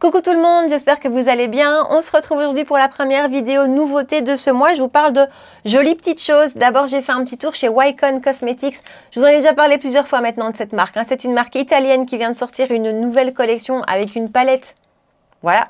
Coucou tout le monde, j'espère que vous allez bien. On se retrouve aujourd'hui pour la première vidéo nouveauté de ce mois. Je vous parle de jolies petites choses. D'abord, j'ai fait un petit tour chez Wycon Cosmetics. Je vous en ai déjà parlé plusieurs fois maintenant de cette marque. C'est une marque italienne qui vient de sortir une nouvelle collection avec une palette. Voilà,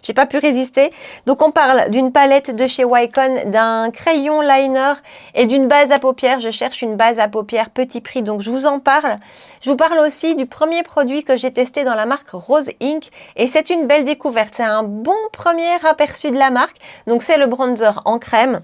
j'ai pas pu résister. Donc on parle d'une palette de chez Wycon, d'un crayon liner et d'une base à paupières. Je cherche une base à paupières petit prix, donc je vous en parle. Je vous parle aussi du premier produit que j'ai testé dans la marque Rose Inc. Et c'est une belle découverte. C'est un bon premier aperçu de la marque. Donc c'est le bronzer en crème.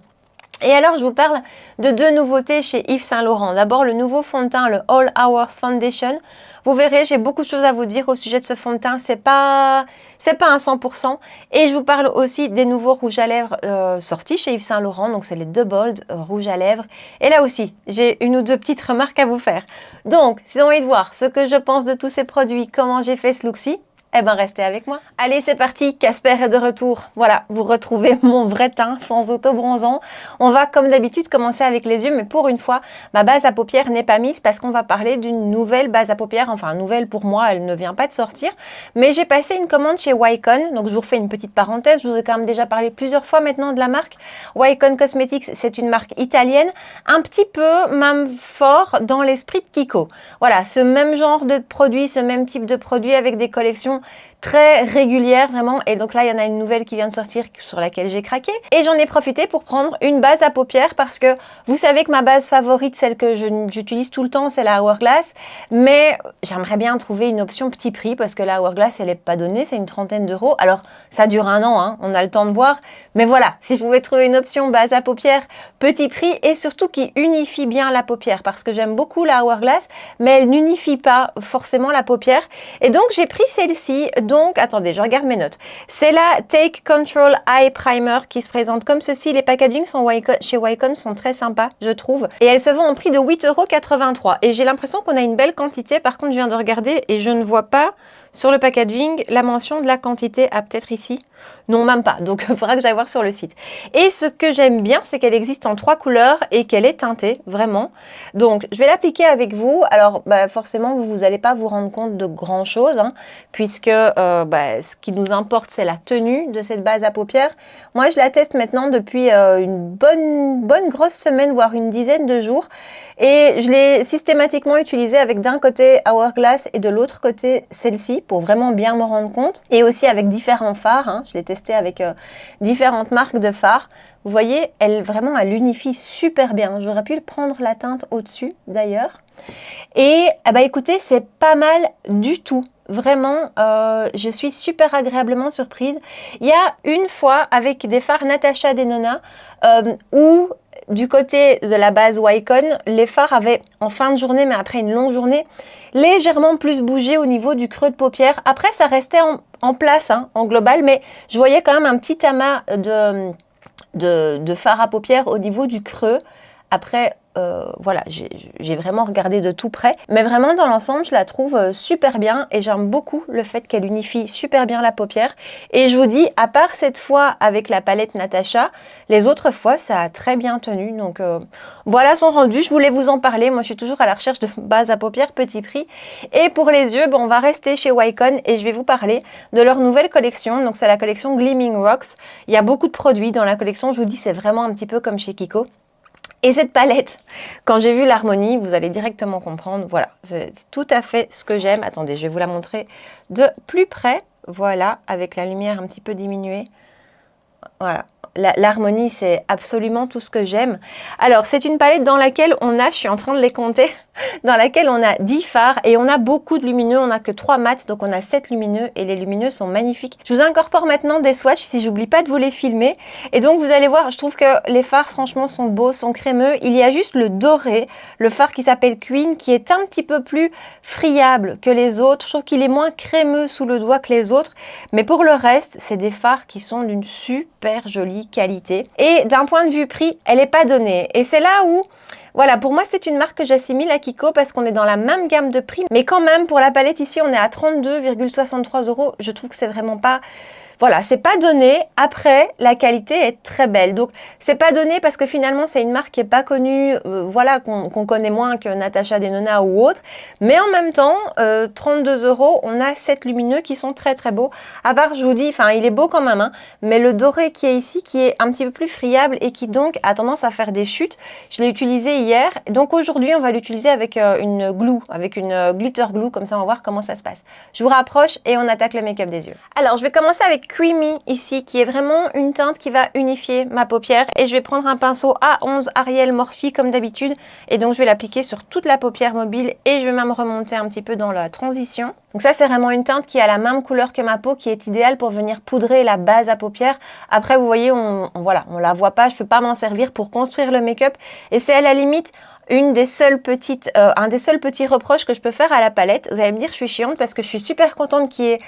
Et alors, je vous parle de deux nouveautés chez Yves Saint Laurent. D'abord, le nouveau fond de teint, le All Hours Foundation. Vous verrez, j'ai beaucoup de choses à vous dire au sujet de ce fond de teint. C'est pas un 100%. Et je vous parle aussi des nouveaux rouges à lèvres sortis chez Yves Saint Laurent. Donc, c'est les deux Bold rouges à lèvres. Et là aussi, j'ai une ou deux petites remarques à vous faire. Donc, si vous avez envie de voir ce que je pense de tous ces produits, comment j'ai fait ce look-ci, eh ben, restez avec moi. Allez, c'est parti, Casper est de retour. Voilà, vous retrouvez mon vrai teint sans auto-bronzant. On va, comme d'habitude, commencer avec les yeux, mais pour une fois, ma base à paupières n'est pas mise parce qu'on va parler d'une nouvelle base à paupières. Enfin, nouvelle pour moi, elle ne vient pas de sortir. Mais j'ai passé une commande chez Wycon, donc je vous refais une petite parenthèse. Je vous ai quand même déjà parlé plusieurs fois maintenant de la marque. Wycon Cosmetics, c'est une marque italienne, un petit peu même fort dans l'esprit de Kiko. Voilà, ce même genre de produit, ce même type de produit avec des collections très régulière vraiment, et donc là il y en a une nouvelle qui vient de sortir sur laquelle j'ai craqué et j'en ai profité pour prendre une base à paupières parce que vous savez que ma base favorite, celle que j'utilise tout le temps, c'est la Hourglass, mais j'aimerais bien trouver une option petit prix parce que la Hourglass elle est pas donnée, c'est une trentaine d'euros. Alors ça dure un an, hein, on a le temps de voir, mais voilà, si je pouvais trouver une option base à paupières petit prix et surtout qui unifie bien la paupière, parce que j'aime beaucoup la Hourglass mais elle n'unifie pas forcément la paupière, et donc j'ai pris celle-ci. Donc, attendez, je regarde mes notes. C'est la Take Control Eye Primer qui se présente comme ceci. Les packagings chez Wycon sont très sympas, je trouve. Et elle se vend en prix de 8,83 €. Et j'ai l'impression qu'on a une belle quantité. Par contre, je viens de regarder et je ne vois pas sur le packaging la mention de la quantité. Ah, peut-être ici. Non, même pas. Donc, il faudra que j'aille voir sur le site. Et ce que j'aime bien, c'est qu'elle existe en 3 couleurs et qu'elle est teintée, vraiment. Donc, je vais l'appliquer avec vous. Alors, forcément, vous n'allez pas vous rendre compte de grand-chose, hein, puisque ce qui nous importe, c'est la tenue de cette base à paupières. Moi, je la teste maintenant depuis une bonne grosse semaine, voire une dizaine de jours. Et je l'ai systématiquement utilisée avec d'un côté Hourglass et de l'autre côté celle-ci pour vraiment bien me rendre compte. Et aussi avec différents fards, hein. Je l'ai testé avec différentes marques de fards. Vous voyez, elle unifie super bien. J'aurais pu prendre la teinte au-dessus d'ailleurs. Et écoutez, c'est pas mal du tout. Vraiment, je suis super agréablement surprise. Il y a une fois avec des fards Natasha Denona où du côté de la base Wycon, les fards avaient en fin de journée, mais après une longue journée, légèrement plus bougé au niveau du creux de paupière. Après, ça restait en place, hein, en global, mais je voyais quand même un petit amas de fard à paupières au niveau du creux. Après, voilà, j'ai vraiment regardé de tout près. Mais vraiment, dans l'ensemble, je la trouve super bien. Et j'aime beaucoup le fait qu'elle unifie super bien la paupière. Et je vous dis, à part cette fois avec la palette Natasha, les autres fois, ça a très bien tenu. Donc, voilà son rendu. Je voulais vous en parler. Moi, je suis toujours à la recherche de base à paupières petit prix. Et pour les yeux, on va rester chez Wycon. Et je vais vous parler de leur nouvelle collection. Donc, c'est la collection Gleaming Rocks. Il y a beaucoup de produits dans la collection. Je vous dis, c'est vraiment un petit peu comme chez Kiko. Et cette palette, quand j'ai vu l'harmonie, vous allez directement comprendre. Voilà, c'est tout à fait ce que j'aime. Attendez, je vais vous la montrer de plus près. Voilà, avec la lumière un petit peu diminuée. Voilà. L'harmonie, c'est absolument tout ce que j'aime. Alors, c'est une palette dans laquelle on a, je suis en train de les compter, dans laquelle on a 10 fards et on a beaucoup de lumineux. On n'a que 3 mats, donc on a 7 lumineux et les lumineux sont magnifiques. Je vous incorpore maintenant des swatchs si j'oublie pas de vous les filmer. Et donc, vous allez voir, je trouve que les fards, franchement, sont beaux, sont crémeux. Il y a juste le doré, le fard qui s'appelle Queen, qui est un petit peu plus friable que les autres. Je trouve qu'il est moins crémeux sous le doigt que les autres. Mais pour le reste, c'est des fards qui sont d'une super jolie qualité. Et d'un point de vue prix, elle n'est pas donnée. Et c'est là où Voilà, pour moi, c'est une marque que j'assimile à Kiko parce qu'on est dans la même gamme de prix. Mais quand même, pour la palette ici, on est à 32,63 €. Je trouve que c'est vraiment pas... Voilà, c'est pas donné. Après, la qualité est très belle. Donc, c'est pas donné parce que finalement, c'est une marque qui est pas connue, voilà, qu'on connaît moins que Natasha Denona ou autre. Mais en même temps, 32 €, on a 7 lumineux qui sont très très beaux. À part, je vous dis, enfin, il est beau quand même, hein, mais le doré qui est ici, qui est un petit peu plus friable et qui donc a tendance à faire des chutes. Je l'ai utilisé hier. Donc aujourd'hui, on va l'utiliser avec une glue, avec une glitter glue. Comme ça, on va voir comment ça se passe. Je vous rapproche et on attaque le make-up des yeux. Alors, je vais commencer avec Creamy ici, qui est vraiment une teinte qui va unifier ma paupière. Et je vais prendre un pinceau A11 Ariel Morphe comme d'habitude. Et donc, je vais l'appliquer sur toute la paupière mobile et je vais même remonter un petit peu dans la transition. Donc ça, c'est vraiment une teinte qui a la même couleur que ma peau, qui est idéale pour venir poudrer la base à paupières. Après, vous voyez, voilà, on la voit pas, je peux pas m'en servir pour construire le make-up. Et c'est à la limite un des seuls petits reproches que je peux faire à la palette. Vous allez me dire, je suis chiante parce que je suis super contente qu'il y ait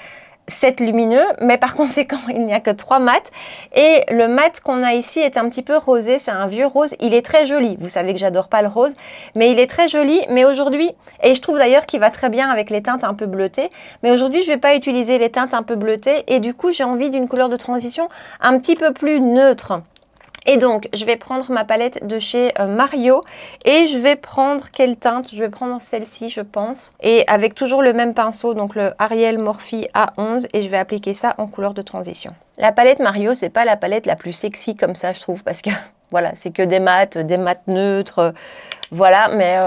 7 lumineux, mais par conséquent, il n'y a que 3 mats. Et le mat qu'on a ici est un petit peu rosé, c'est un vieux rose. Il est très joli. Vous savez que j'adore pas le rose, mais il est très joli. Mais aujourd'hui, et je trouve d'ailleurs qu'il va très bien avec les teintes un peu bleutées, mais aujourd'hui, je vais pas utiliser les teintes un peu bleutées et du coup, j'ai envie d'une couleur de transition un petit peu plus neutre. Et donc, je vais prendre ma palette de chez Mario et je vais prendre quelle teinte? Je vais prendre celle-ci, je pense. Et avec toujours le même pinceau, donc le Ariel Morphe A11, et je vais appliquer ça en couleur de transition. La palette Mario, c'est pas la palette la plus sexy comme ça, je trouve, parce que voilà, c'est que des mats neutres, voilà, mais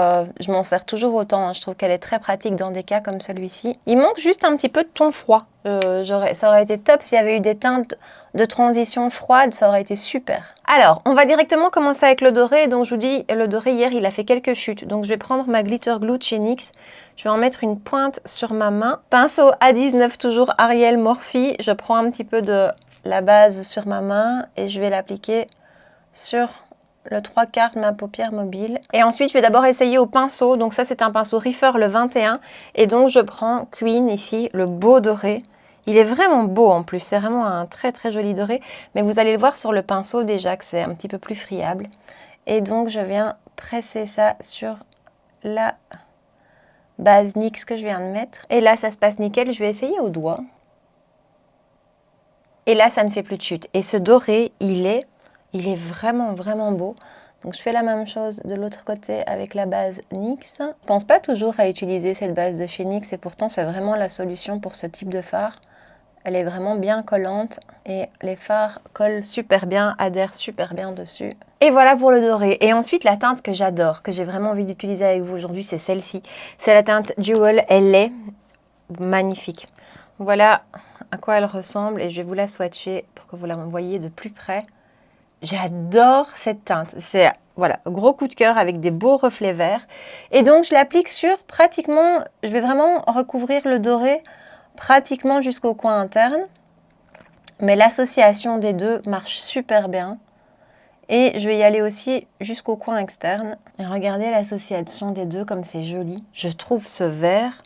je m'en sers toujours autant, hein. Je trouve qu'elle est très pratique dans des cas comme celui-ci. Il manque juste un petit peu de ton froid. Ça aurait été top s'il y avait eu des teintes de transition froide, ça aurait été super. Alors, on va directement commencer avec le doré. Donc, je vous dis, le doré, hier, il a fait quelques chutes. Donc, je vais prendre ma glitter glue de chez NYX. Je vais en mettre une pointe sur ma main. Pinceau A19, toujours Ariel Morphe. Je prends un petit peu de la base sur ma main et je vais l'appliquer sur le 3/4 de ma paupière mobile. Et ensuite, je vais d'abord essayer au pinceau. Donc ça, c'est un pinceau Reefer le 21. Et donc, je prends Queen ici, le beau doré. Il est vraiment beau en plus. C'est vraiment un très très joli doré. Mais vous allez le voir sur le pinceau déjà que c'est un petit peu plus friable. Et donc, je viens presser ça sur la base NYX que je viens de mettre. Et là, ça se passe nickel. Je vais essayer au doigt. Et là, ça ne fait plus de chute. Et ce doré, il est vraiment, vraiment beau. Donc, je fais la même chose de l'autre côté avec la base NYX. Je ne pense pas toujours à utiliser cette base de chez NYX et pourtant, c'est vraiment la solution pour ce type de fard. Elle est vraiment bien collante et les fards collent super bien, adhèrent super bien dessus. Et voilà pour le doré. Et ensuite, la teinte que j'adore, que j'ai vraiment envie d'utiliser avec vous aujourd'hui, c'est celle-ci. C'est la teinte Jewel. Elle est magnifique. Voilà à quoi elle ressemble et je vais vous la swatcher pour que vous la voyez de plus près. J'adore cette teinte. C'est, voilà, gros coup de cœur avec des beaux reflets verts. Et donc, je l'applique sur pratiquement, je vais vraiment recouvrir le doré pratiquement jusqu'au coin interne. Mais l'association des deux marche super bien. Et je vais y aller aussi jusqu'au coin externe. Et regardez l'association des deux comme c'est joli. Je trouve ce vert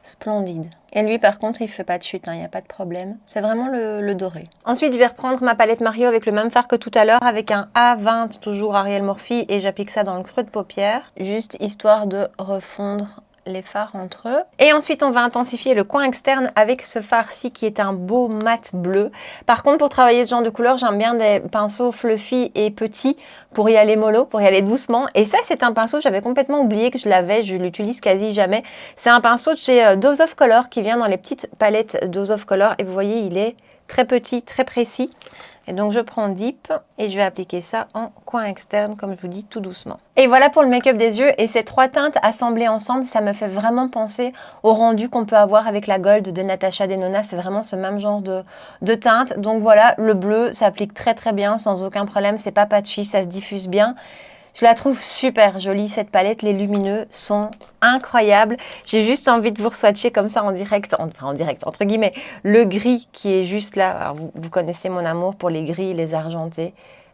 splendide. Et lui, par contre, il ne fait pas de chute, hein, il n'y a pas de problème. C'est vraiment le doré. Ensuite, je vais reprendre ma palette Mario avec le même fard que tout à l'heure, avec un A20, toujours Ariel Morphe, et j'applique ça dans le creux de paupière, juste histoire de refondre les fards entre eux. Et ensuite, on va intensifier le coin externe avec ce fard-ci qui est un beau mat bleu. Par contre, pour travailler ce genre de couleur, j'aime bien des pinceaux fluffy et petits pour y aller mollo, pour y aller doucement. Et ça, c'est un pinceau, j'avais complètement oublié que je l'avais, je l'utilise quasi jamais. C'est un pinceau de chez Dose of Color qui vient dans les petites palettes Dose of Color. Et vous voyez, il est très petit, très précis. Et donc, je prends Deep et je vais appliquer ça en coin externe, comme je vous dis, tout doucement. Et voilà pour le make-up des yeux. Et ces trois teintes assemblées ensemble, ça me fait vraiment penser au rendu qu'on peut avoir avec la Gold de Natasha Denona. C'est vraiment ce même genre de teinte. Donc voilà, le bleu s'applique très très bien, sans aucun problème. C'est pas patchy, ça se diffuse bien. Je la trouve super jolie cette palette, les lumineux sont incroyables. J'ai juste envie de vous swatcher comme ça en direct, en direct entre guillemets, le gris qui est juste là. Alors vous connaissez mon amour pour les gris, les argentés,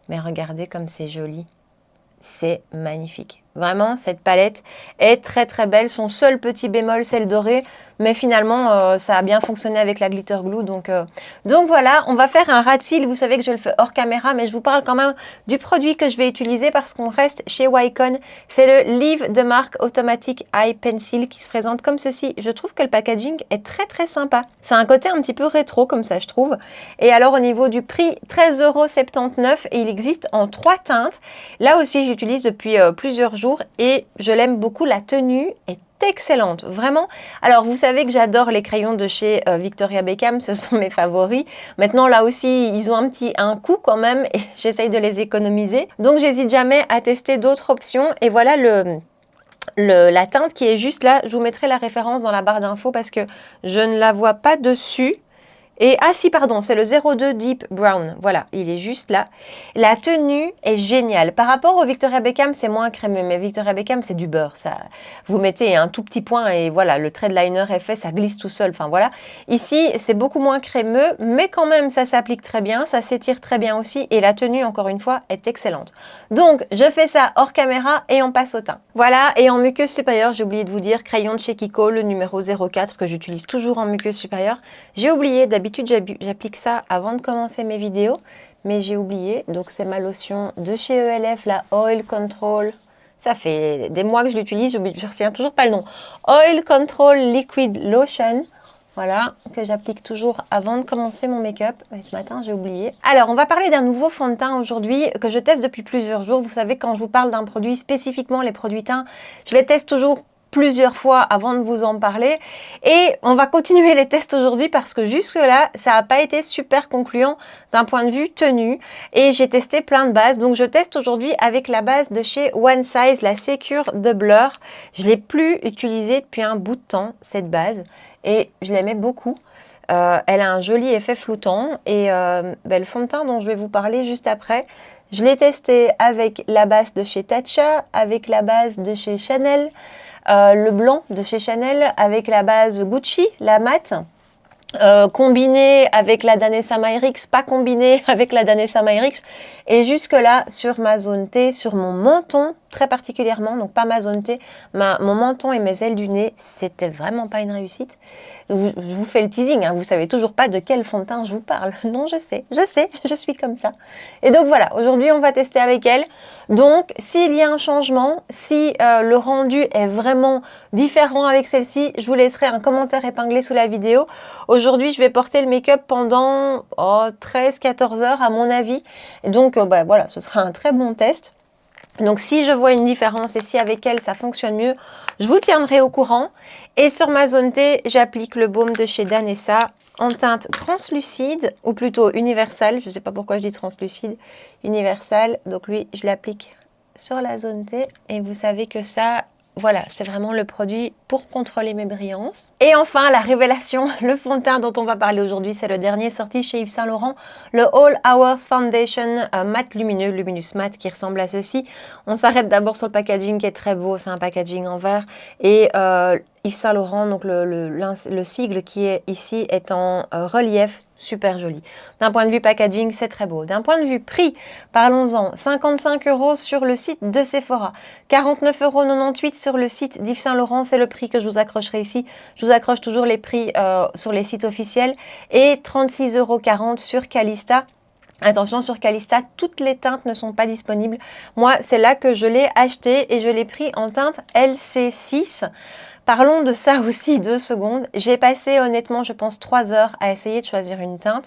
mais regardez comme c'est joli. C'est magnifique. Vraiment, cette palette est très très belle. Son seul petit bémol, c'est le doré. mais finalement ça a bien fonctionné avec la glitter glue. Donc voilà, on va faire un ras de cils. Vous savez que je le fais hors caméra, mais je vous parle quand même du produit que je vais utiliser parce qu'on reste chez Wycon. C'est le Live de marque Automatic Eye Pencil qui se présente comme ceci. Je trouve que le packaging est très sympa. C'est un côté un petit peu rétro comme ça, je trouve. Et alors au niveau du prix, 13,79 € et il existe en 3 teintes. Là aussi, j'utilise depuis plusieurs jours et je l'aime beaucoup. La tenue est excellente, vraiment. Alors, vous savez que j'adore les crayons de chez Victoria Beckham, ce sont mes favoris. Maintenant, là aussi, ils ont un coût quand même et j'essaye de les économiser. Donc, j'hésite jamais à tester d'autres options. Et voilà la teinte qui est juste là. Je vous mettrai la référence dans la barre d'infos parce que je ne la vois pas dessus. Et, ah si, pardon, c'est le 02 Deep Brown. Voilà, il est juste là. La tenue est géniale. Par rapport au Victoria Beckham, c'est moins crémeux. Mais Victoria Beckham, c'est du beurre. Ça, vous mettez un tout petit point et voilà, le trait de liner est fait, ça glisse tout seul. Enfin voilà. Ici, c'est beaucoup moins crémeux, mais quand même, ça s'applique très bien. Ça s'étire très bien aussi. Et la tenue, encore une fois, est excellente. Donc, je fais ça hors caméra et on passe au teint. Voilà, et en muqueuse supérieure, j'ai oublié de vous dire, crayon de chez Kiko, le numéro 04 que j'utilise toujours en muqueuse supérieure. J'ai oublié d'habitude. J'applique ça avant de commencer mes vidéos, mais j'ai oublié. Donc, c'est ma lotion de chez ELF, la Oil Control. Ça fait des mois que je l'utilise, je ne me souviens toujours pas le nom. Oil Control Liquid Lotion. Voilà, que j'applique toujours avant de commencer mon make-up. Et ce matin, j'ai oublié. Alors, on va parler d'un nouveau fond de teint aujourd'hui que je teste depuis plusieurs jours. Vous savez, quand je vous parle d'un produit, spécifiquement les produits teints, je les teste toujours plusieurs fois avant de vous en parler et on va continuer les tests aujourd'hui parce que jusque là ça n'a pas été super concluant d'un point de vue tenue et j'ai testé plein de bases. Donc je teste aujourd'hui avec la base de chez One Size, la Secure de Blur. Je l'ai plus utilisée depuis un bout de temps cette base et je l'aimais beaucoup. Elle a un joli effet floutant et le fond de teint dont je vais vous parler juste après, je l'ai testé avec la base de chez Tatcha, avec la base de chez Chanel, le blanc de chez Chanel avec la base Gucci, la mat, combiné avec la Danessa Myrix, pas combiné avec la Danessa Myrix. Et jusque là, sur ma zone T, sur mon menton, très particulièrement, donc pas ma zone T, mon menton et mes ailes du nez, c'était vraiment pas une réussite. Je vous fais le teasing, hein, vous savez toujours pas de quel fond de teint je vous parle. Non, je sais, je suis comme ça. Et donc voilà, aujourd'hui on va tester avec elle. Donc s'il y a un changement, si le rendu est vraiment différent avec celle-ci, je vous laisserai un commentaire épinglé sous la vidéo. Aujourd'hui, je vais porter le make-up pendant 13-14 heures à mon avis. Et donc voilà, ce sera un très bon test. Donc si je vois une différence et si avec elle ça fonctionne mieux, je vous tiendrai au courant. Et sur ma zone T, j'applique le baume de chez Danessa en teinte translucide, ou plutôt universelle. Je ne sais pas pourquoi je dis translucide, universelle. Donc lui, je l'applique sur la zone T. Et vous savez que ça, voilà, c'est vraiment le produit pour contrôler mes brillances. Et enfin, la révélation, le fond de teint dont on va parler aujourd'hui, c'est le dernier sorti chez Yves Saint Laurent, le All Hours Foundation Matte Lumineux, Luminous Matte, qui ressemble à ceci. On s'arrête d'abord sur le packaging qui est très beau, c'est un packaging en verre. Et Yves Saint Laurent, donc le sigle qui est ici est en relief. Super joli. D'un point de vue packaging, c'est très beau. D'un point de vue prix, parlons-en. 55 € sur le site de Sephora. 49,98 € sur le site d'Yves Saint Laurent. C'est le prix que je vous accrocherai ici. Je vous accroche toujours les prix sur les sites officiels. Et 36,40 € sur Calista. Attention, sur Calista, toutes les teintes ne sont pas disponibles. Moi, c'est là que je l'ai acheté et je l'ai pris en teinte LC6. Parlons de ça aussi 2 secondes. J'ai passé honnêtement, je pense 3 heures à essayer de choisir une teinte.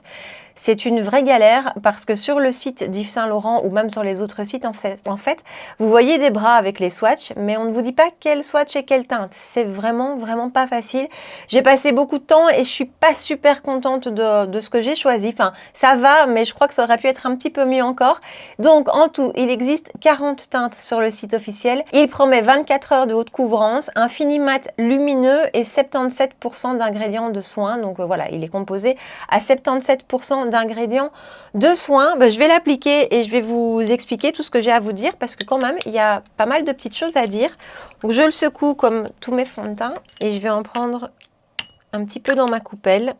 C'est une vraie galère parce que sur le site d'Yves Saint Laurent ou même sur les autres sites, en fait, vous voyez des bras avec les swatchs, mais on ne vous dit pas quel swatch et quelle teinte. C'est vraiment pas facile. J'ai passé beaucoup de temps et je suis pas super contente de ce que j'ai choisi. Enfin, ça va, mais je crois que ça aurait pu être un petit peu mieux encore. Donc, en tout, il existe 40 teintes sur le site officiel. Il promet 24 heures de haute couvrance, un fini mat lumineux et 77% d'ingrédients de soins. Donc, voilà, il est composé à 77% d'ingrédients de soins. Je vais l'appliquer et je vais vous expliquer tout ce que j'ai à vous dire parce que quand même, il y a pas mal de petites choses à dire. Donc, je le secoue comme tous mes fonds de teint et je vais en prendre un petit peu dans ma coupelle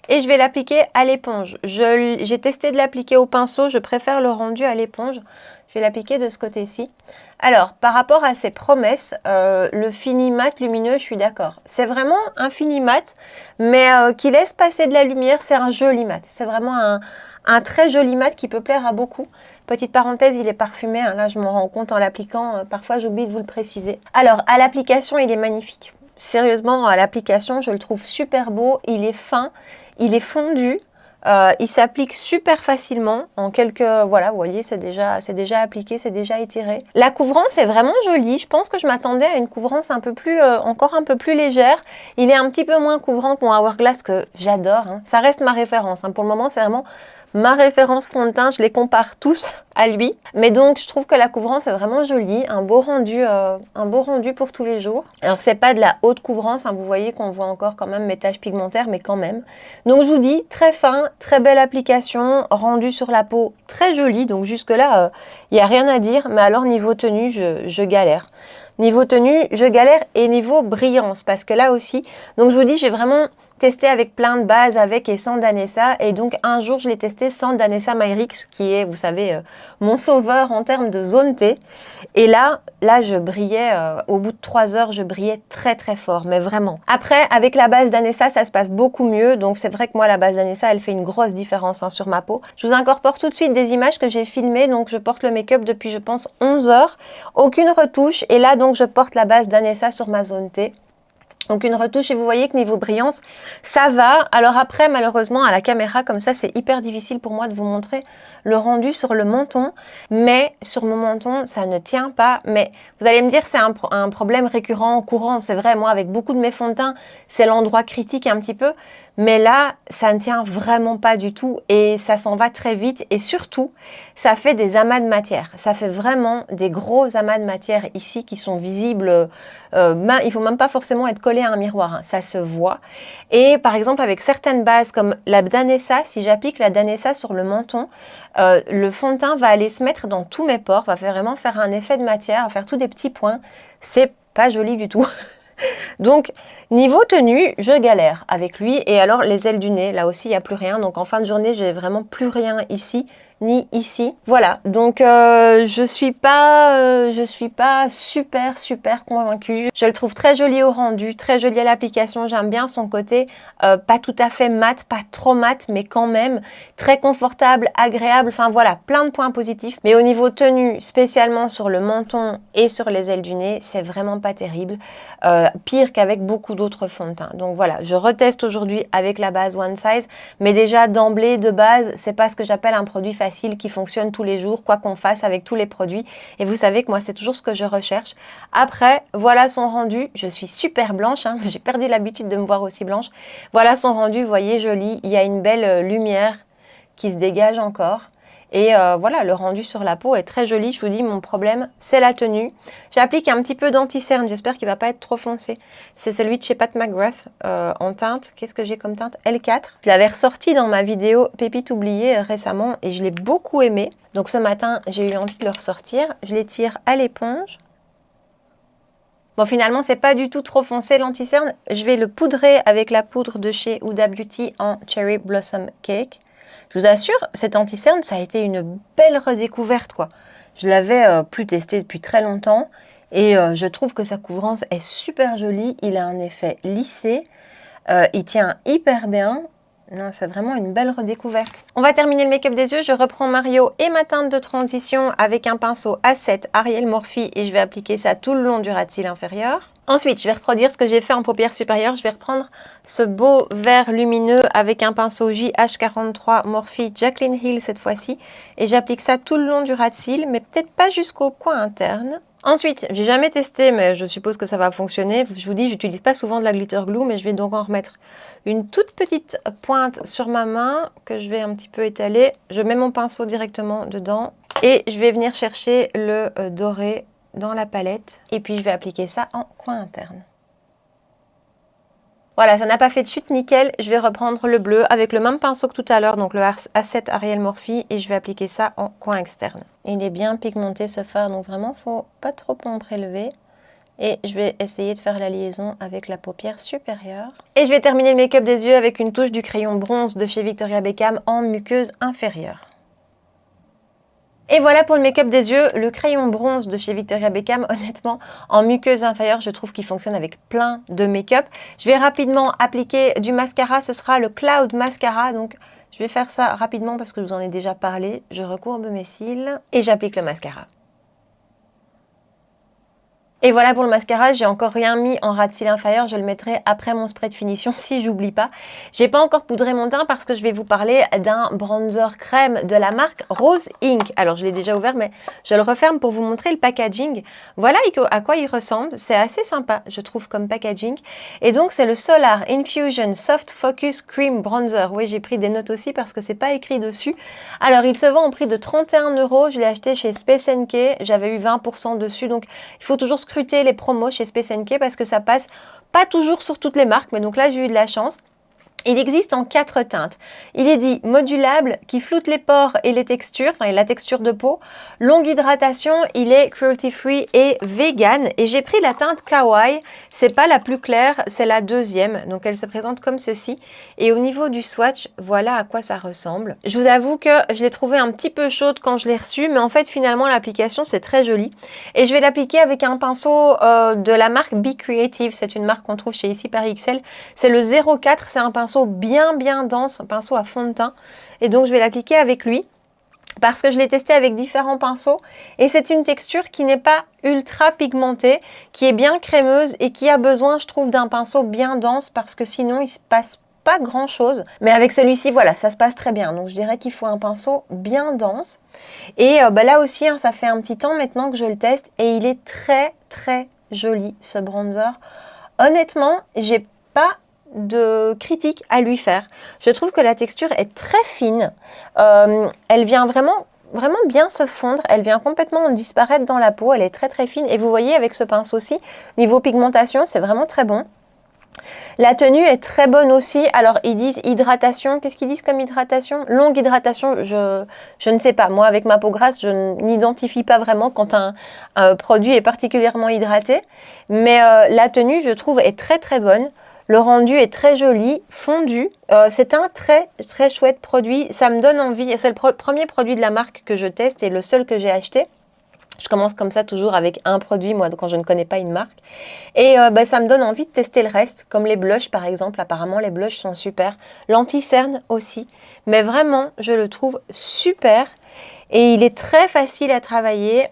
et je vais l'appliquer à l'éponge. J'ai testé de l'appliquer au pinceau, je préfère le rendu à l'éponge. Je vais l'appliquer de ce côté-ci. Alors, par rapport à ses promesses, le fini mat lumineux, je suis d'accord. C'est vraiment un fini mat, mais qui laisse passer de la lumière. C'est un joli mat. C'est vraiment un très joli mat qui peut plaire à beaucoup. Petite parenthèse, il est parfumé. Hein, là, je m'en rends compte en l'appliquant. Parfois, j'oublie de vous le préciser. Alors, à l'application, il est magnifique. Sérieusement, à l'application, je le trouve super beau. Il est fin, il est fondu. Il s'applique super facilement en quelques... Voilà, vous voyez, c'est déjà appliqué, c'est déjà étiré. La couvrance est vraiment jolie. Je pense que je m'attendais à une couvrance un peu plus, encore un peu plus légère. Il est un petit peu moins couvrant que mon Hourglass que j'adore. Hein. Ça reste ma référence. Hein. Pour le moment, c'est vraiment ma référence fond de teint. Je les compare tous à lui. Mais donc, je trouve que la couvrance est vraiment jolie. Un beau rendu pour tous les jours. Alors, c'est pas de la haute couvrance. Hein. Vous voyez qu'on voit encore quand même mes taches pigmentaires, mais quand même. Donc, je vous dis, très fin, très belle application, rendu sur la peau, très jolie. Donc, jusque-là, il n'y a rien à dire. Mais alors, niveau tenue, je galère. Niveau tenue, je galère et niveau brillance, parce que là aussi, donc je vous dis, j'ai vraiment testé avec plein de bases, avec et sans Danessa, et donc un jour, je l'ai testé sans Danessa Myrix, qui est, vous savez, mon sauveur en termes de zone T, et là je brillais, au bout de 3 heures, je brillais très très fort, mais vraiment. Après, avec la base Danessa, ça se passe beaucoup mieux, donc c'est vrai que moi, la base Danessa, elle fait une grosse différence hein, sur ma peau. Je vous incorpore tout de suite des images que j'ai filmées, donc je porte le make-up depuis, je pense, 11 heures, aucune retouche, et là, donc, je porte la base Danessa sur ma zone T. Donc une retouche et vous voyez que niveau brillance, ça va. Alors après, malheureusement, à la caméra, comme ça, c'est hyper difficile pour moi de vous montrer le rendu sur le menton. Mais sur mon menton, ça ne tient pas. Mais vous allez me dire, c'est un problème récurrent, courant. C'est vrai, moi, avec beaucoup de mes fonds de teint, c'est l'endroit critique un petit peu. Mais là, ça ne tient vraiment pas du tout et ça s'en va très vite. Et surtout, ça fait des amas de matière. Ça fait vraiment des gros amas de matière ici qui sont visibles. Il ne faut même pas forcément être collé à un miroir. Hein. Ça se voit. Et par exemple, avec certaines bases comme la Danessa, si j'applique la Danessa sur le menton, le fond de teint va aller se mettre dans tous mes pores, va vraiment faire un effet de matière, va faire tous des petits points. C'est pas joli du tout. Donc, niveau tenue, je galère avec lui. Et alors, les ailes du nez, là aussi, il n'y a plus rien. Donc, en fin de journée, j'ai vraiment plus rien ici, ni ici. Voilà, donc je suis pas super convaincue. Je le trouve très joli au rendu, très joli à l'application. J'aime bien son côté pas tout à fait mat, pas trop mat, mais quand même très confortable, agréable. Enfin voilà, plein de points positifs. Mais au niveau tenue, spécialement sur le menton et sur les ailes du nez, c'est vraiment pas terrible. Pire qu'avec beaucoup d'autres fonds de teint. Donc voilà, je reteste aujourd'hui avec la base One Size, mais déjà d'emblée, de base, c'est pas ce que j'appelle un produit facile qui fonctionne tous les jours, quoi qu'on fasse avec tous les produits. Et vous savez que moi, c'est toujours ce que je recherche. Après, voilà son rendu. Je suis super blanche, hein. J'ai perdu l'habitude de me voir aussi blanche. Voilà son rendu, vous voyez, joli. Il y a une belle lumière qui se dégage encore. Et voilà, le rendu sur la peau est très joli. Je vous dis, mon problème, c'est la tenue. J'applique un petit peu d'anti-cerne. J'espère qu'il ne va pas être trop foncé. C'est celui de chez Pat McGrath en teinte. Qu'est-ce que j'ai comme teinte? L4. Je l'avais ressorti dans ma vidéo Pépite oubliée récemment et je l'ai beaucoup aimé. Donc ce matin, j'ai eu envie de le ressortir. Je l'étire à l'éponge. Bon, finalement, c'est pas du tout trop foncé l'anti-cerne. Je vais le poudrer avec la poudre de chez Huda Beauty en Cherry Blossom Cake. Je vous assure, cet anti-cerne, ça a été une belle redécouverte, quoi. Je l'avais plus testé depuis très longtemps et je trouve que sa couvrance est super jolie. Il a un effet lissé, il tient hyper bien. Non, c'est vraiment une belle redécouverte. On va terminer le make-up des yeux. Je reprends Mario et ma teinte de transition avec un pinceau A7 Ariel Morphe et je vais appliquer ça tout le long du ras de cils inférieur. Ensuite, je vais reproduire ce que j'ai fait en paupière supérieure. Je vais reprendre ce beau vert lumineux avec un pinceau JH43 Morphe Jaclyn Hill cette fois-ci. Et j'applique ça tout le long du ras de cils, mais peut-être pas jusqu'au coin interne. Ensuite, j'ai jamais testé, mais je suppose que ça va fonctionner. Je vous dis, j'utilise pas souvent de la glitter glue, mais je vais donc en remettre une toute petite pointe sur ma main que je vais un petit peu étaler. Je mets mon pinceau directement dedans et je vais venir chercher le doré dans la palette. Et puis, je vais appliquer ça en coin interne. Voilà, ça n'a pas fait de chute, nickel. Je vais reprendre le bleu avec le même pinceau que tout à l'heure, donc le A7 Ariel Morphe, et je vais appliquer ça en coin externe. Il est bien pigmenté ce fard, donc vraiment, faut pas trop en prélever. Et je vais essayer de faire la liaison avec la paupière supérieure. Et je vais terminer le make-up des yeux avec une touche du crayon bronze de chez Victoria Beckham en muqueuse inférieure. Et voilà pour le make-up des yeux, le crayon bronze de chez Victoria Beckham, honnêtement, en muqueuse inférieure, je trouve qu'il fonctionne avec plein de make-up. Je vais rapidement appliquer du mascara, ce sera le Cloud Mascara, donc je vais faire ça rapidement parce que je vous en ai déjà parlé. Je recourbe mes cils et j'applique le mascara. Et voilà pour le mascara, j'ai encore rien mis en ras de cils inférieur, je le mettrai après mon spray de finition si j'oublie pas. J'ai pas encore poudré mon teint parce que je vais vous parler d'un bronzer crème de la marque Rose Inc. Alors je l'ai déjà ouvert mais je le referme pour vous montrer le packaging. Voilà à quoi il ressemble, c'est assez sympa je trouve comme packaging. Et donc c'est le Solar Infusion Soft Focus Cream Bronzer. Oui j'ai pris des notes aussi parce que c'est pas écrit dessus. Alors il se vend au prix de 31 €, je l'ai acheté chez Space NK, j'avais eu 20% dessus donc il faut toujours scruter les promos chez Space NK parce que ça passe pas toujours sur toutes les marques, mais donc là j'ai eu de la chance. Il existe en 4 teintes. Il est dit modulable, qui floute les pores et les textures, enfin la texture de peau. Longue hydratation, il est cruelty free et vegan. Et j'ai pris la teinte Kawaii. C'est pas la plus claire, c'est la deuxième. Donc elle se présente comme ceci. Et au niveau du swatch, voilà à quoi ça ressemble. Je vous avoue que je l'ai trouvée un petit peu chaude quand je l'ai reçue, mais en fait finalement l'application c'est très joli. Et je vais l'appliquer avec un pinceau de la marque Be Creative. C'est une marque qu'on trouve chez Ici Paris XL. C'est le 04, c'est un pinceau bien dense, un pinceau à fond de teint, et donc je vais l'appliquer avec lui parce que je l'ai testé avec différents pinceaux et c'est une texture qui n'est pas ultra pigmentée, qui est bien crémeuse et qui a besoin je trouve d'un pinceau bien dense parce que sinon il se passe pas grand chose, mais avec celui-ci voilà ça se passe très bien, donc je dirais qu'il faut un pinceau bien dense. Et là aussi hein, ça fait un petit temps maintenant que je le teste et il est très joli ce bronzer. Honnêtement j'ai pas de critique à lui faire. Je trouve que la texture est très fine. Elle vient vraiment bien se fondre. Elle vient complètement disparaître dans la peau. Elle est très fine. Et vous voyez avec ce pinceau-ci, niveau pigmentation, c'est vraiment très bon. La tenue est très bonne aussi. Alors, ils disent hydratation. Qu'est-ce qu'ils disent comme hydratation? Longue hydratation, je ne sais pas. Moi, avec ma peau grasse, je n'identifie pas vraiment quand un produit est particulièrement hydraté. Mais la tenue, je trouve, est très bonne. Le rendu est très joli, fondu. C'est un très chouette produit. Ça me donne envie. C'est le premier produit de la marque que je teste et le seul que j'ai acheté. Je commence comme ça toujours avec un produit, moi, quand je ne connais pas une marque. Et ça me donne envie de tester le reste, comme les blushs par exemple. Apparemment, les blushs sont super. L'anti-cerne aussi. Mais vraiment, je le trouve super. Et il est très facile à travailler.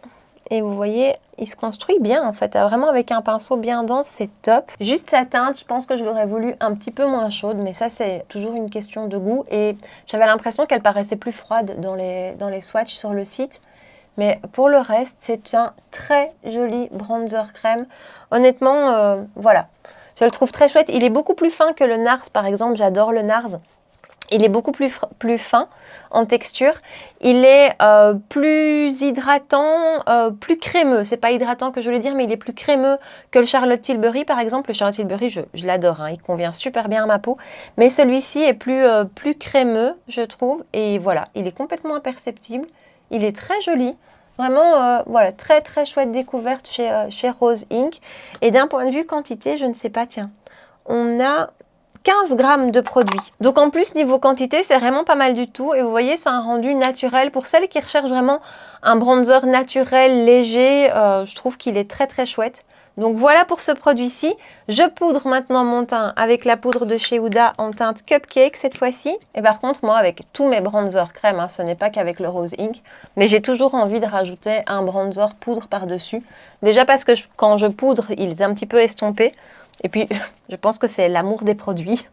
Et vous voyez, il se construit bien en fait. Vraiment avec un pinceau bien dense, c'est top. Juste sa teinte, je pense que je l'aurais voulu un petit peu moins chaude. Mais ça, c'est toujours une question de goût. Et j'avais l'impression qu'elle paraissait plus froide dans les swatchs sur le site. Mais pour le reste, c'est un très joli bronzer crème. Honnêtement, voilà. Je le trouve très chouette. Il est beaucoup plus fin que le NARS, par exemple. J'adore le NARS. Il est beaucoup plus fin en texture. Il est plus hydratant, plus crémeux. C'est pas hydratant que je voulais dire, mais il est plus crémeux que le Charlotte Tilbury, par exemple. Le Charlotte Tilbury, je l'adore. Hein, il convient super bien à ma peau. Mais celui-ci est plus crémeux, je trouve. Et voilà, il est complètement imperceptible. Il est très joli. Vraiment, voilà, très chouette découverte chez Rose Inc. Et d'un point de vue quantité, je ne sais pas, tiens, on a 15 grammes de produit. Donc en plus, niveau quantité, c'est vraiment pas mal du tout. Et vous voyez, c'est un rendu naturel. Pour celles qui recherchent vraiment un bronzer naturel, léger, je trouve qu'il est très chouette. Donc voilà pour ce produit-ci. Je poudre maintenant mon teint avec la poudre de chez Huda en teinte Cupcake cette fois-ci. Et par contre, moi, avec tous mes bronzers crème, hein, ce n'est pas qu'avec le Rose Inc. Mais j'ai toujours envie de rajouter un bronzer poudre par-dessus. Déjà parce que quand je poudre, il est un petit peu estompé. Et puis, je pense que c'est l'amour des produits.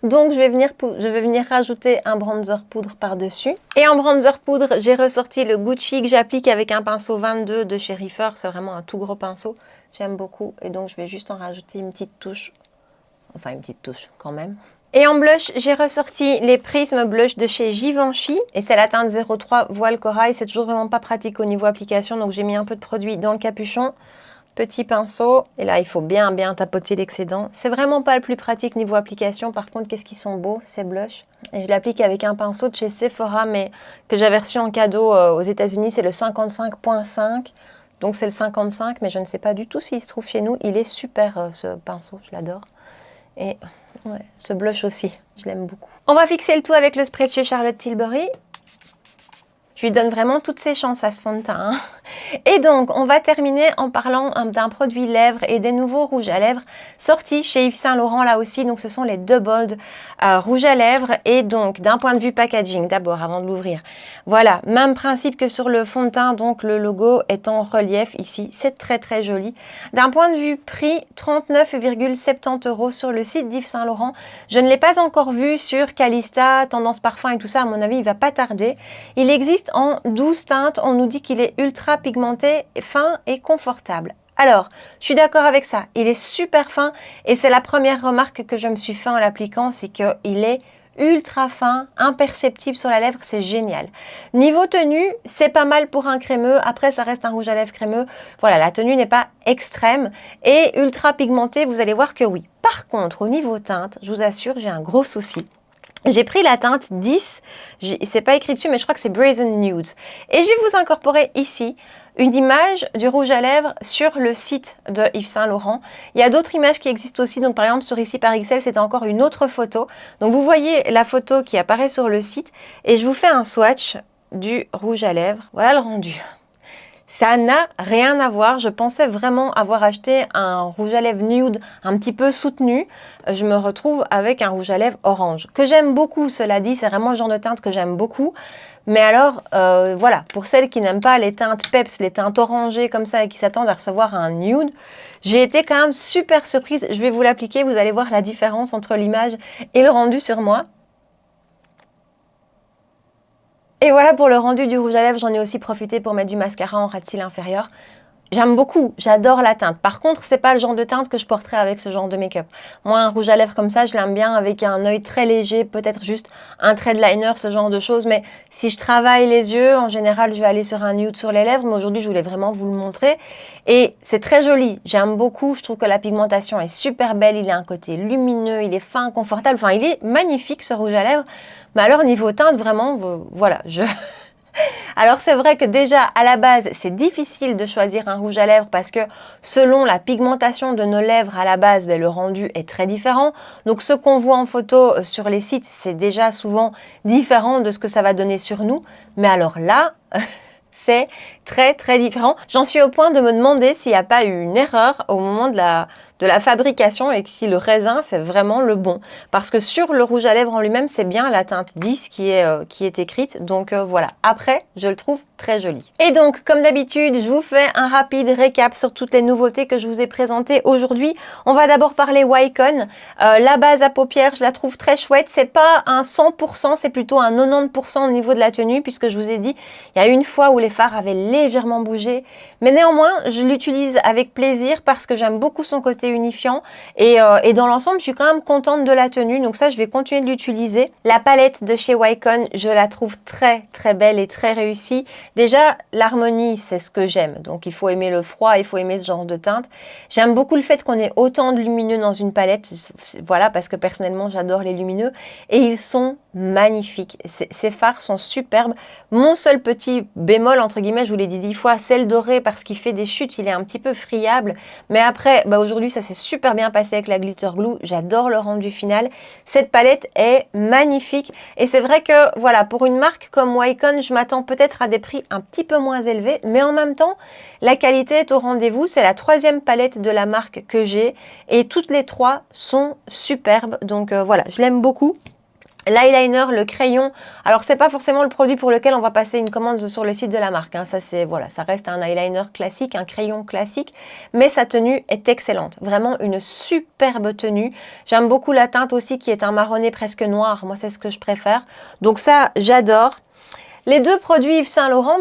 Donc, je vais venir rajouter un bronzer poudre par-dessus. Et en bronzer poudre, j'ai ressorti le Gucci que j'applique avec un pinceau 22 de chez Reefer. C'est vraiment un tout gros pinceau. J'aime beaucoup. Et donc, je vais juste en rajouter une petite touche. Enfin, une petite touche quand même. Et en blush, j'ai ressorti les Prism Blush de chez Givenchy. Et c'est la teinte 03 Voile Corail. C'est toujours vraiment pas pratique au niveau application. Donc, j'ai mis un peu de produit dans le capuchon. Petit pinceau, et là il faut bien tapoter l'excédent. C'est vraiment pas le plus pratique niveau application, par contre qu'est-ce qu'ils sont beaux ces blushs. Et je l'applique avec un pinceau de chez Sephora, mais que j'avais reçu en cadeau aux États-Unis, c'est le 55.5. Donc c'est le 55, mais je ne sais pas du tout s'il se trouve chez nous. Il est super ce pinceau, je l'adore. Et ouais, ce blush aussi, je l'aime beaucoup. On va fixer le tout avec le spray de chez Charlotte Tilbury. Je lui donne vraiment toutes ses chances à ce fond de teint, hein. Et donc, on va terminer en parlant d'un produit lèvres et des nouveaux rouges à lèvres sortis chez Yves Saint Laurent là aussi. Donc, ce sont les Doubled rouges à lèvres. Et donc, d'un point de vue packaging, d'abord, avant de l'ouvrir, voilà, même principe que sur le fond de teint. Donc, le logo est en relief ici. C'est très, très joli. D'un point de vue prix, 39,70 € sur le site d'Yves Saint Laurent. Je ne l'ai pas encore vu sur Calista, Tendance Parfum et tout ça. À mon avis, il va pas tarder. Il existe en 12 teintes. On nous dit qu'il est ultra pigmenté, fin et confortable. Alors, je suis d'accord avec ça. Il est super fin et c'est la première remarque que je me suis fait en l'appliquant, c'est qu'il est ultra fin, imperceptible sur la lèvre, c'est génial. Niveau tenue, c'est pas mal pour un crémeux. Après, ça reste un rouge à lèvres crémeux. Voilà, la tenue n'est pas extrême et ultra pigmentée. Vous allez voir que oui. Par contre, au niveau teinte, je vous assure, j'ai un gros souci. J'ai pris la teinte 10, c'est pas écrit dessus, mais je crois que c'est Brazen Nude. Et je vais vous incorporer ici une image du rouge à lèvres sur le site de Yves Saint Laurent. Il y a d'autres images qui existent aussi, donc par exemple sur Ici par XL, c'est encore une autre photo. Donc vous voyez la photo qui apparaît sur le site et je vous fais un swatch du rouge à lèvres. Voilà le rendu. Ça n'a rien à voir. Je pensais vraiment avoir acheté un rouge à lèvres nude un petit peu soutenu. Je me retrouve avec un rouge à lèvres orange, que j'aime beaucoup, cela dit. C'est vraiment le genre de teinte que j'aime beaucoup. Mais alors, voilà, pour celles qui n'aiment pas les teintes peps, les teintes orangées comme ça et qui s'attendent à recevoir un nude, j'ai été quand même super surprise. Je vais vous l'appliquer, vous allez voir la différence entre l'image et le rendu sur moi. Et voilà pour le rendu du rouge à lèvres, j'en ai aussi profité pour mettre du mascara en ras de cils inférieur. J'aime beaucoup, j'adore la teinte. Par contre, c'est pas le genre de teinte que je porterais avec ce genre de make-up. Moi, un rouge à lèvres comme ça, je l'aime bien avec un œil très léger, peut-être juste un trait de liner, ce genre de choses. Mais si je travaille les yeux, en général, je vais aller sur un nude sur les lèvres. Mais aujourd'hui, je voulais vraiment vous le montrer. Et c'est très joli, j'aime beaucoup. Je trouve que la pigmentation est super belle. Il a un côté lumineux, il est fin, confortable. Enfin, il est magnifique, ce rouge à lèvres. Mais alors, niveau teinte, vraiment, voilà, Alors c'est vrai que déjà à la base c'est difficile de choisir un rouge à lèvres parce que selon la pigmentation de nos lèvres à la base, le rendu est très différent. Donc ce qu'on voit en photo sur les sites, c'est déjà souvent différent de ce que ça va donner sur nous. Mais alors là, c'est très très différent. J'en suis au point de me demander s'il n'y a pas eu une erreur au moment de la fabrication et que si le raisin c'est vraiment le bon. Parce que sur le rouge à lèvres en lui-même, c'est bien la teinte 10 qui est écrite. Donc voilà, après, je le trouve très joli. Et donc, comme d'habitude, je vous fais un rapide récap sur toutes les nouveautés que je vous ai présentées aujourd'hui. On va d'abord parler Wycon. La base à paupières, je la trouve très chouette. C'est pas un 100%, c'est plutôt un 90% au niveau de la tenue, puisque je vous ai dit, il y a une fois où les fards avaient légèrement bougé. Mais néanmoins, je l'utilise avec plaisir parce que j'aime beaucoup son côté unifiant. Et dans l'ensemble, je suis quand même contente de la tenue. Donc ça, je vais continuer de l'utiliser. La palette de chez Wycon, je la trouve très très belle et très réussie. Déjà, l'harmonie, c'est ce que j'aime. Donc, il faut aimer le froid, il faut aimer ce genre de teinte. J'aime beaucoup le fait qu'on ait autant de lumineux dans une palette. Voilà, parce que personnellement, j'adore les lumineux. Et ils sont magnifiques. Ces fards sont superbes. Mon seul petit bémol, entre guillemets, je vous l'ai dit 10 fois, c'est le doré parce qu'il fait des chutes. Il est un petit peu friable. Mais après, aujourd'hui, ça s'est super bien passé avec la Glitter Glue. J'adore le rendu final. Cette palette est magnifique. Et c'est vrai que, voilà, pour une marque comme Wycon, je m'attends peut-être à des prix un petit peu moins élevés. Mais en même temps, la qualité est au rendez-vous. C'est la 3e palette de la marque que j'ai. Et toutes les 3 sont superbes. Donc voilà, je l'aime beaucoup. L'eyeliner, le crayon, alors c'est pas forcément le produit pour lequel on va passer une commande sur le site de la marque, hein. Ça c'est voilà, ça reste un eyeliner classique, un crayon classique, mais sa tenue est excellente, vraiment une superbe tenue. J'aime beaucoup la teinte aussi qui est un marronné presque noir, moi c'est ce que je préfère, donc ça j'adore. Les deux produits Yves Saint Laurent,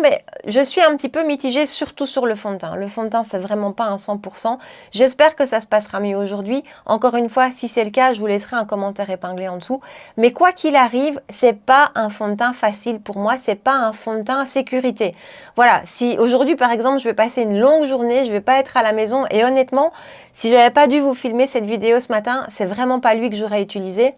je suis un petit peu mitigée, surtout sur le fond de teint. Le fond de teint, c'est vraiment pas un 100%. J'espère que ça se passera mieux aujourd'hui. Encore une fois, si c'est le cas, je vous laisserai un commentaire épinglé en dessous. Mais quoi qu'il arrive, c'est pas un fond de teint facile pour moi. C'est pas un fond de teint à sécurité. Voilà, si aujourd'hui, par exemple, je vais passer une longue journée, je vais pas être à la maison. Et honnêtement, si j'avais pas dû vous filmer cette vidéo ce matin, c'est vraiment pas lui que j'aurais utilisé.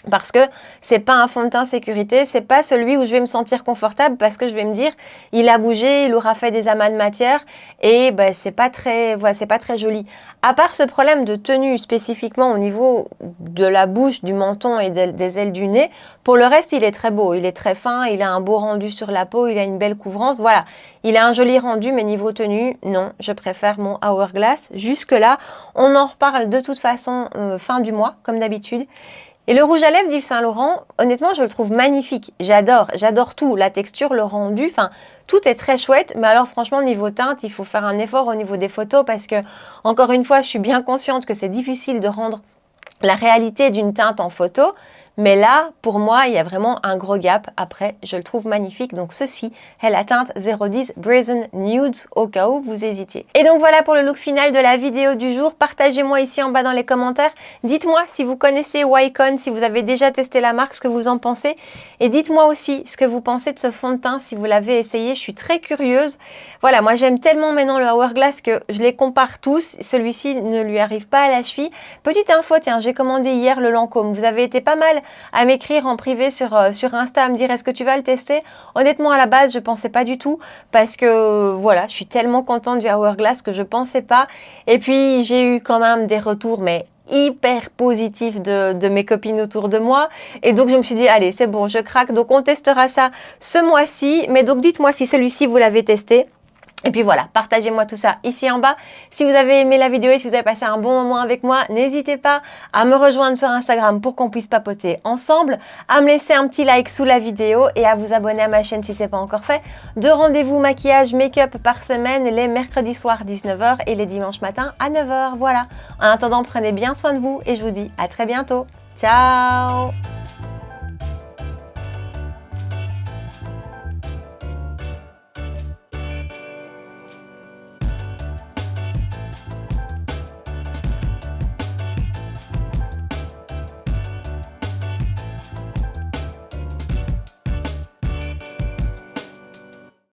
Parce que c'est pas un fond de teint sécurité, c'est pas celui où je vais me sentir confortable parce que je vais me dire il a bougé, il aura fait des amas de matière et ben, c'est pas très joli. À part ce problème de tenue spécifiquement au niveau de la bouche, du menton et des ailes du nez, pour le reste il est très beau, il est très fin, il a un beau rendu sur la peau, il a une belle couvrance, voilà. Il a un joli rendu mais niveau tenue, non, je préfère mon Hourglass. Jusque là, on en reparle de toute façon fin du mois comme d'habitude. Et le rouge à lèvres d'Yves Saint Laurent, honnêtement, je le trouve magnifique. J'adore tout. La texture, le rendu, enfin, tout est très chouette. Mais alors, franchement, niveau teinte, il faut faire un effort au niveau des photos parce que, encore une fois, je suis bien consciente que c'est difficile de rendre la réalité d'une teinte en photo. Mais là, pour moi, il y a vraiment un gros gap. Après, je le trouve magnifique. Donc, ceci est la teinte 010 Brazen Nudes, au cas où vous hésitiez. Et donc, voilà pour le look final de la vidéo du jour. Partagez-moi ici en bas dans les commentaires. Dites-moi si vous connaissez Wycon, si vous avez déjà testé la marque, ce que vous en pensez. Et dites-moi aussi ce que vous pensez de ce fond de teint, si vous l'avez essayé. Je suis très curieuse. Voilà, moi, j'aime tellement maintenant le Hourglass que je les compare tous. Celui-ci ne lui arrive pas à la cheville. Petite info, tiens, j'ai commandé hier le Lancôme. Vous avez été pas mal à m'écrire en privé sur Insta, à me dire est-ce que tu vas le tester. Honnêtement, à la base, je pensais pas du tout parce que voilà, je suis tellement contente du Hourglass que je pensais pas. Et puis, j'ai eu quand même des retours, mais hyper positifs de mes copines autour de moi. Et donc, je me suis dit, allez, c'est bon, je craque. Donc, on testera ça ce mois-ci. Mais donc, dites-moi si celui-ci, vous l'avez testé. Et puis voilà, partagez-moi tout ça ici en bas. Si vous avez aimé la vidéo et si vous avez passé un bon moment avec moi, n'hésitez pas à me rejoindre sur Instagram pour qu'on puisse papoter ensemble, à me laisser un petit like sous la vidéo et à vous abonner à ma chaîne si ce n'est pas encore fait. 2 rendez-vous maquillage, make-up par semaine, les mercredis soirs 19h et les dimanches matins à 9h. Voilà. En attendant, prenez bien soin de vous et je vous dis à très bientôt. Ciao!